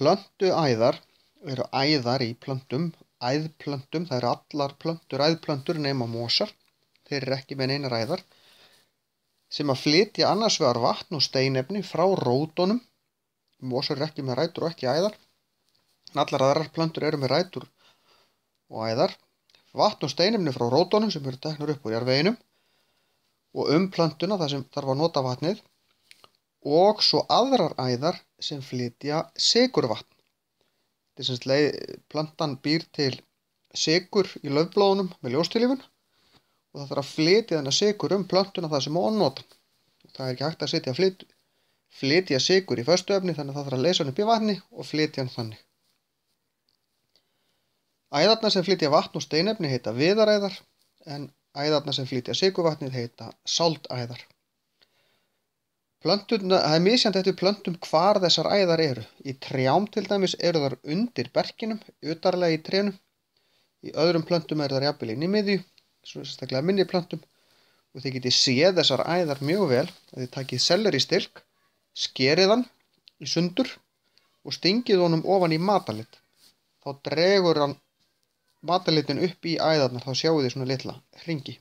Plöntuæðar eru æðar í plöntum, æðplöntum, það eru allar plöntur æðplöntur nema mosar, þeir eru ekki með neinar æðar, sem að flytja annars vegar vatn og steinefni frá rótunum. Mosar eru ekki með rætur og ekki æðar, en allar aðrar plöntur eru með rætur og æðar. Vatn og steinefni frá rótunum sem eru teknar upp úr jarðveginum og plöntuna þar sem þarf að nota vatnið, og svo aðrar æðar sem flytja sykurvatn. Plantan býr til sykur í laufblóðunum með ljóstillífun og það þarf að flytja þennan sykur plöntuna þar sem á að nota. Það er ekki hægt að flytja sykur í föstu efni, þannig að það þarf að leysa hann upp í vatni og flytja hann þannig. Æðarnar sem flytja vatn og steinefni heita viðaræðar, en æðarnar sem flytja sykurvatnið heita sáldæðar. Það er misjafnt eftir plöntum hvar þessar æðar eru. Í trjám til dæmis eru þar undir berkinum, utarlega í trénu. Í öðrum plöntum eru þar jafnvel inn í miðju, svo sérstaklega minni plöntum. Og þið getið séð þessar æðar mjög vel að þið takið sellerístilk, skerið hann í sundur og stingið honum ofan í matalit. Þá dregur hann matalitin upp í æðarnar, þá sjáu þið svona litla hringi.